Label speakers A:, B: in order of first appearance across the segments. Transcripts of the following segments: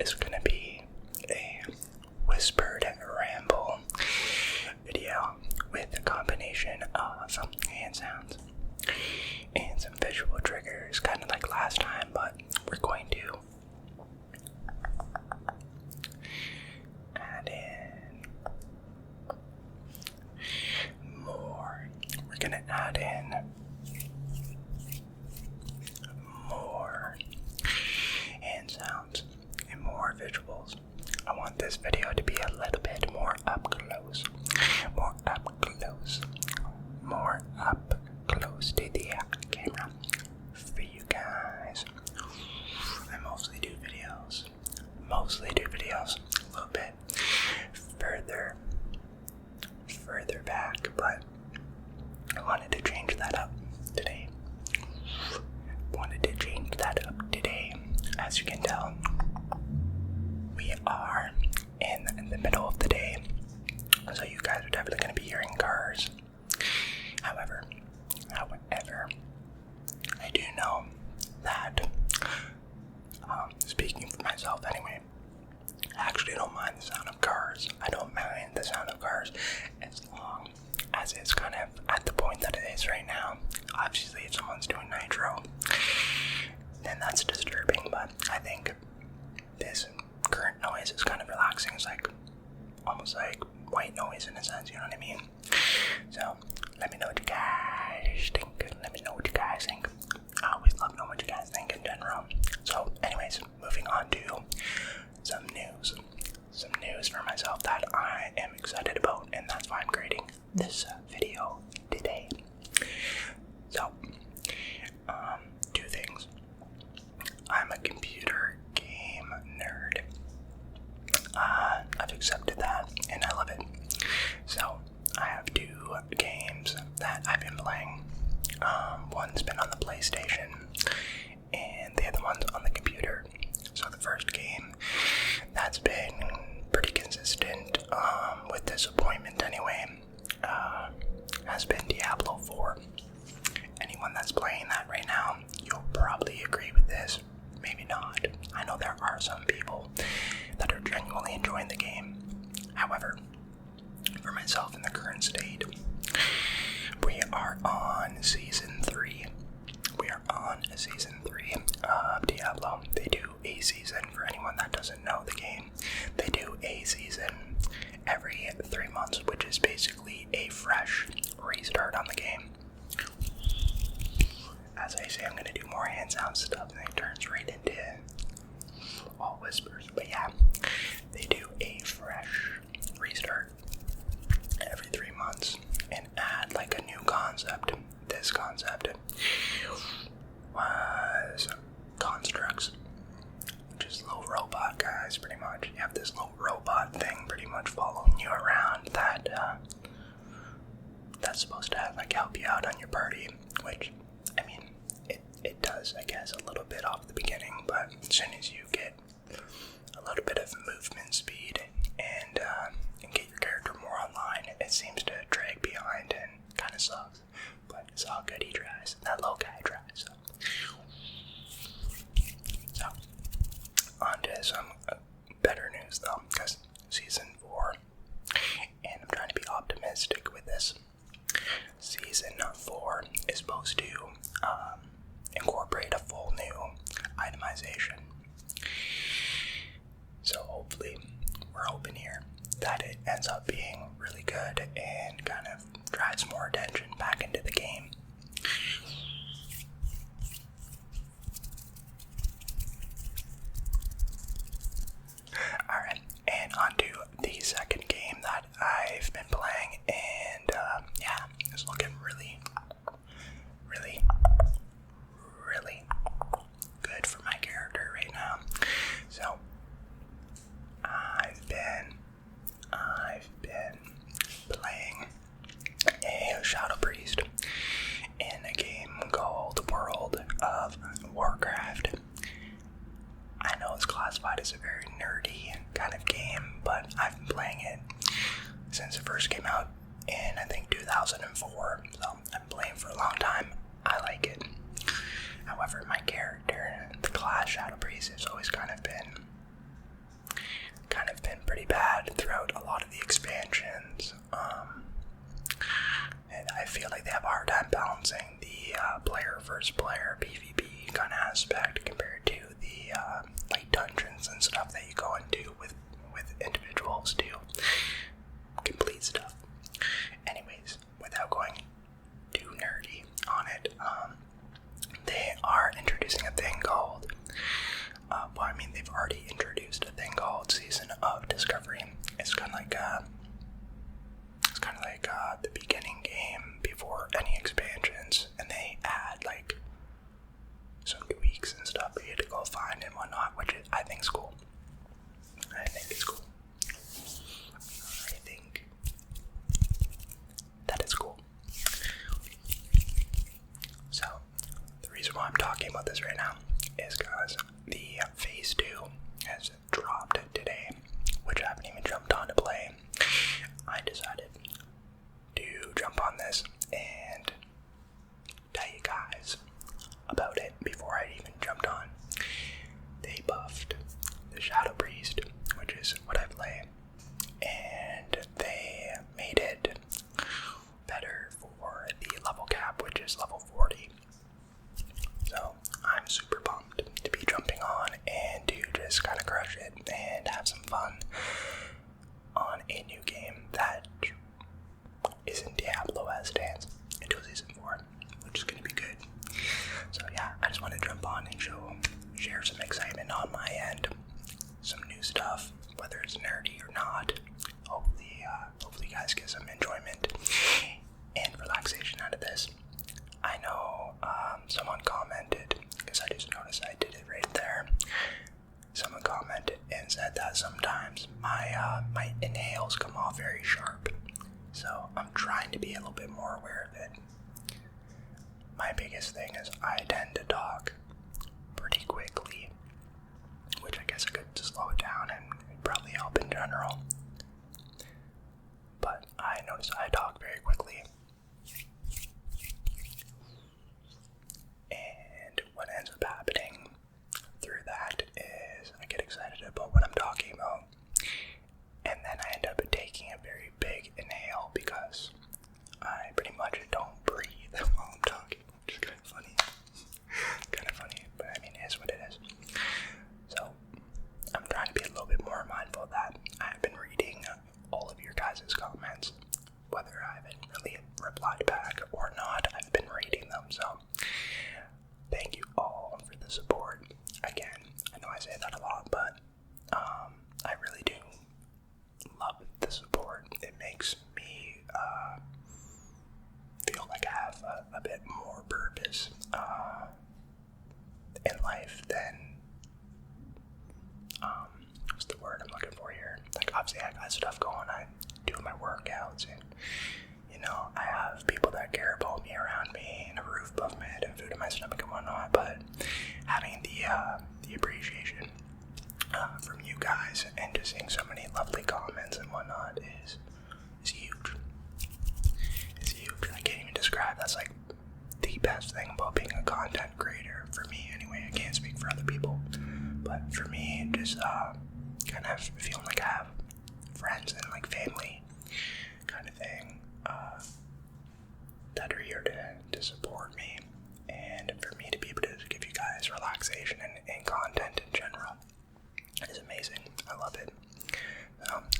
A: is going to be a whispered ramble video with a combination of some hand sounds and some visual triggers, kind of like last time, but we're going to add in more. We're going to add in more hand sounds and more visuals. I want this video to be a little bit more up close, more up close, more up close to the camera for you guys. I mostly do videos a little bit further back, but I wanted to change that up today. As you can tell, we are in the middle of the day, so you guys are definitely going to be hearing cars. However, I do know that, speaking for myself anyway, I actually don't mind the sound of cars. I don't mind the sound of cars as long as it's kind of at the point that it is right now. Obviously, if someone's doing nitro, then that's disturbing, but I think this current noise is kind of relaxing. It's like almost like white noise in a sense, you know what I mean? So let me know what you guys think. I always love knowing what you guys think in general. So anyways, moving on to some news for myself that I am excited about, and that's why I'm creating this video today. So two things. I'm a computer game nerd. I've accepted that, and I love it. So I have two games that I've been playing. One's been on the PlayStation, and the other one's on the computer. So the first game that's been pretty consistent, with disappointment anyway, has been Diablo 4. Anyone that's playing that right now, you'll probably agree with this. Maybe not. I know there are some people that are genuinely enjoying the game. However, for myself in the current state, we are on Season 3. Of Diablo. They do a season, for anyone that doesn't know the game, they do a season every 3 months, which is basically a fresh restart on the game. As I say, I'm going to do more hand sound stuff, and it turns right into all whispers. But yeah, they do a fresh restart every 3 months and add like a new concept. This concept was constructs, which is little robot guys, pretty much. You have this little robot thing pretty much following you around that's supposed to like help you out on your party, which, I mean, it does, I guess, a little bit off the beginning, but as soon as you get a little bit of movement speed and get your character more online, it seems to drag behind and kind of sucks. But it's all good, he tries. That little guy tries. So on to some better news though, because Season 4, and I'm trying to be optimistic with this, Season 4 is supposed to incorporate a full new itemization. So hopefully, we're hoping here that it ends up being really good and kind of drives more attention back into the game. Alright, and on to the second game that I've been playing, and yeah, it's looking really good for my character right now. So I've been playing a Shadow Priest in a game called World of Warcraft. I know it's classified as a very nerdy kind of game, but I've been playing it since it first came out in, I think, 2004, so I've been playing for a long time. I like it. However, my character, the class Shadow Priest, has always kind of been kind of been pretty bad throughout a lot of the expansions. And I feel like they have a hard time balancing the player versus player PvP kind of aspect compared to the like dungeons and stuff that you go into with individuals to complete stuff. Anyways, without going too nerdy on it, they are introducing a thing called they've already introduced a thing called Season of Discovery. It's kind of like the beginning game before any expansions, and they add like some tweaks and stuff for you to go find and whatnot, which I think is cool. I think it's cool. I think that is cool. So, the reason why I'm talking about this right now is because the Phase 2 has dropped today, which I haven't even jumped on to play. I decided to jump on this and tell you guys about it before I even jumped on. They buffed the Shadow Priest, which is what I play, and they made it better for the level cap, which is level 40. So I'm super pumped to be jumping on and to just kind of crush it and have some fun on a new game that isn't Diablo as stands until Season 4, which is going to be good. So yeah, I just want to jump on and share some excitement on my end, some new stuff, whether it's nerdy or not. Hopefully you guys get some enjoyment and relaxation out of this. I know someone commented, because I just noticed I did it right there. Someone commented and said that sometimes my inhales come off very sharp. So I'm trying to be a little bit more aware of it. My biggest thing is I tend to talk pretty quickly, which I guess I could slow it down and it'd probably help in general. But I notice I talk very quickly. And what ends up happening through that is I get excited about what I'm talking about, and then I end up taking a very big inhale because I pretty much don't breathe while I'm talking, which is kind of funny. But I mean, it is what it is. So I'm trying to be a little bit more mindful of that. I've been reading all of your guys' comments, whether I haven't really replied back or not. I've been reading them, so thank you all for the support. Again, I know I say that a lot, but I really do love the support. It makes me feel like I have a bit more purpose in life than what's the word I'm looking for here? Like, obviously I got stuff going. I do my workouts, and I have people that care about me around me, and a roof above my head, and food in my stomach and whatnot. But having the appreciation from you guys and just seeing so many lovely comments and whatnot is huge. It's huge. I can't even describe. That's like the best thing about being a content creator for me. Anyway, I can't speak for other people, but for me, just kind of feeling like I have friends and like family kind of thing that are here to support me, and for me to be able to give you guys relaxation and content in general is amazing. I love it.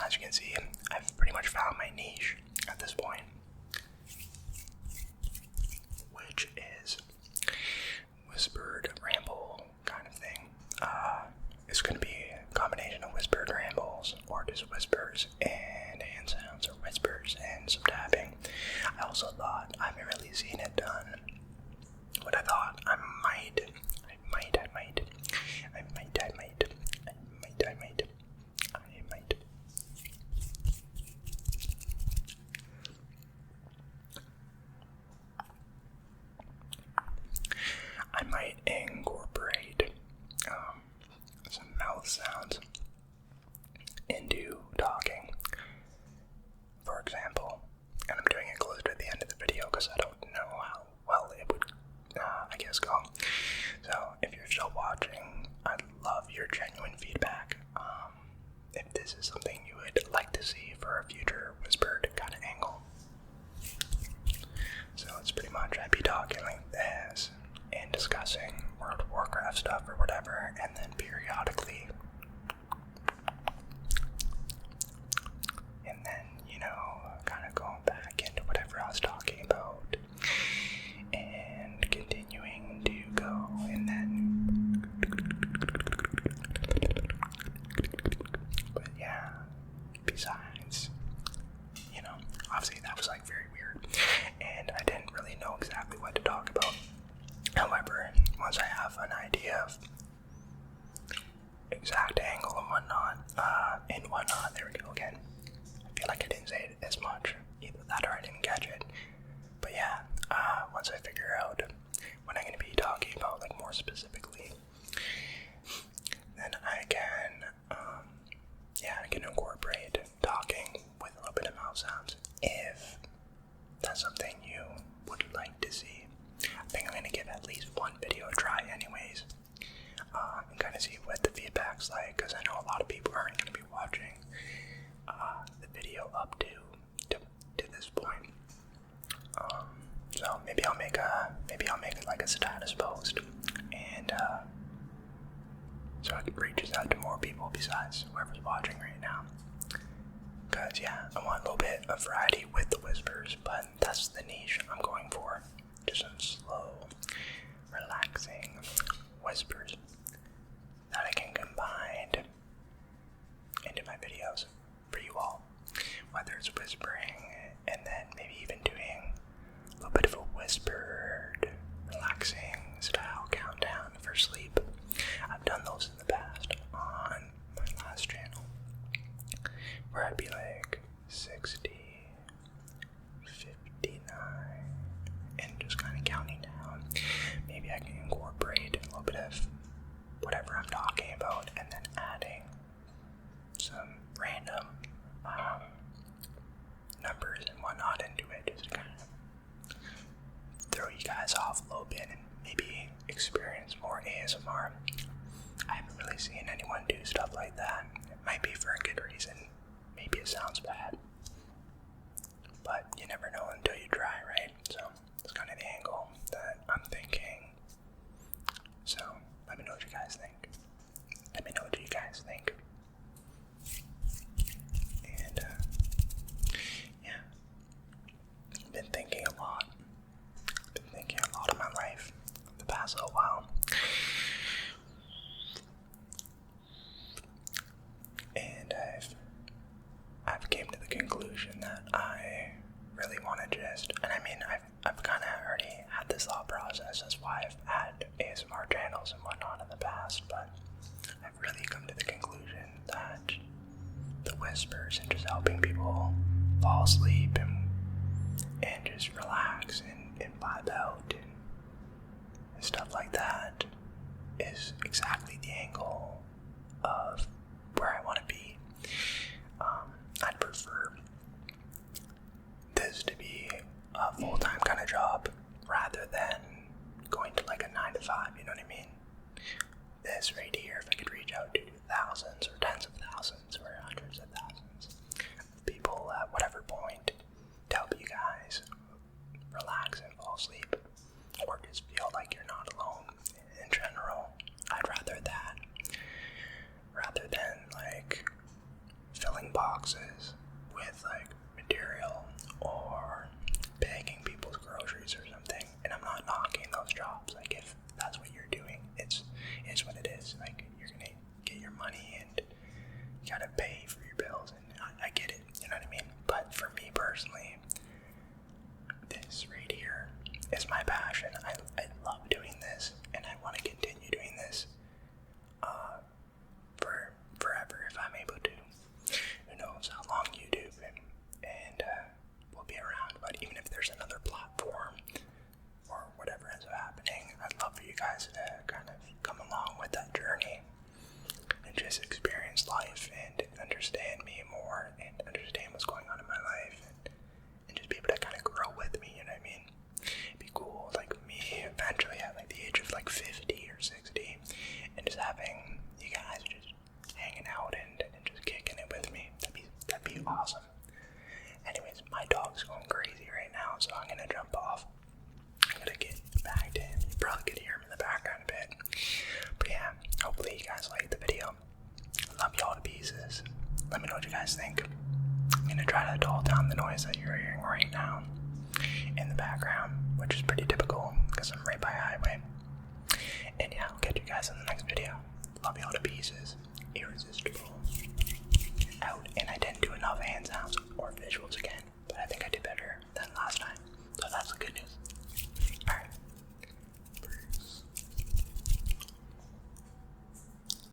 A: As you can see, I've pretty much found my niche at this point, which is whispered ramble kind of thing. It's going to be a combination of whispered rambles, or just whispers and hand sounds, or whispers and some tapping. I also thought, I haven't really seen it done, but I thought I might incorporate some mouth sounds into talking. For example, and I'm doing it close to the end of the video because I don't know how well it would, I guess, go. this is something you would like to see for a future whispered kind of angle. So it's pretty much I'd be talking like this and discussing World of Warcraft stuff or whatever, and then periodically, and then, you know, kind of going back into whatever I was talking about and continuing to go, and then, but yeah, besides, you know, obviously that was like very weird, and I didn't really know exactly what to talk about. However, once I have an idea of exact angle and whatnot, there we go again. I feel like I didn't say it as much, either that or I didn't catch it. But yeah, once I figure out what I'm going to be talking about, like more specifically, then I can, I can incorporate talking with a little bit of mouth sounds, if that's something you would like to see. I think I'm going to give at least one video a try anyways, and kind of see what the feedback's like, because I know a lot of people aren't going to be watching the video up to this point. So maybe I'll make it like a status post, and so it reaches out to more people besides whoever's watching right now. Because yeah, I want a little bit of variety with the whispers, but that's the niche I'm going for. Just some slow, relaxing whispers that I can combine into my videos for you all. Whether it's whispering and then maybe even doing a little bit of a whispered, relaxing style countdown for sleep. I've done those in the past on my last channel, where I'd be like 60, 59, and just kind of counting down. Maybe I can incorporate a little bit of whatever I'm talking about, and then adding some random numbers and whatnot into it, just to kind of throw you guys off a little bit and maybe experience more ASMR. I haven't really seen anyone do stuff like that. It might be for a good reason. Maybe it sounds bad, but you never know until you try, right? So that's kind of the angle that I'm thinking. So let me know what you guys think. And yeah, I've been thinking a lot. Of my life the past little while. And I've came to the conclusion that I really want to just, and I mean, I've kind of already had this thought process. That's why I've had ASMR channels and whatnot in the past, but I've really come to the conclusion that the whispers and just helping people fall asleep and just relax and vibe out and stuff like that is exactly the angle of where I want to be. I'd prefer this to be a full-time kind of job rather than going to like a 9 to 5, you know what I mean? This right here, if I could reach out to thousands or tens of thousands or hundreds of thousands of people at whatever point to help you guys relax and fall asleep, or just feel like you're not alone in general. I'd rather that rather than like filling boxes with like material or bagging people's groceries or something. And I'm not knocking those jobs. Like, if that's what you're doing, it's what it is. Like, you're gonna get your money and you gotta pay for your bills, and I get it, you know what I mean? But for me personally, this right here is my passion. I love doing this, and I want to continue doing this for forever if I'm able to. Who knows how long YouTube and will be around, but even if there's another platform or whatever ends up happening, I'd love for you guys to kind of come along with that journey and just experience life and understand me more and understand what's going on in my life, and just be able to kind of grow with me, you know what I mean? It'd be cool, like me eventually at like the age of like 50 or 60, and just having you guys just hanging out and just kicking it with pieces. Let me know what you guys think. I'm gonna try to dull down the noise that you're hearing right now in the background, which is pretty typical because I'm right by a highway. And yeah, I'll catch you guys in the next video. Love you all to pieces. Irresistible. Out. And I didn't do enough hand sounds or visuals again.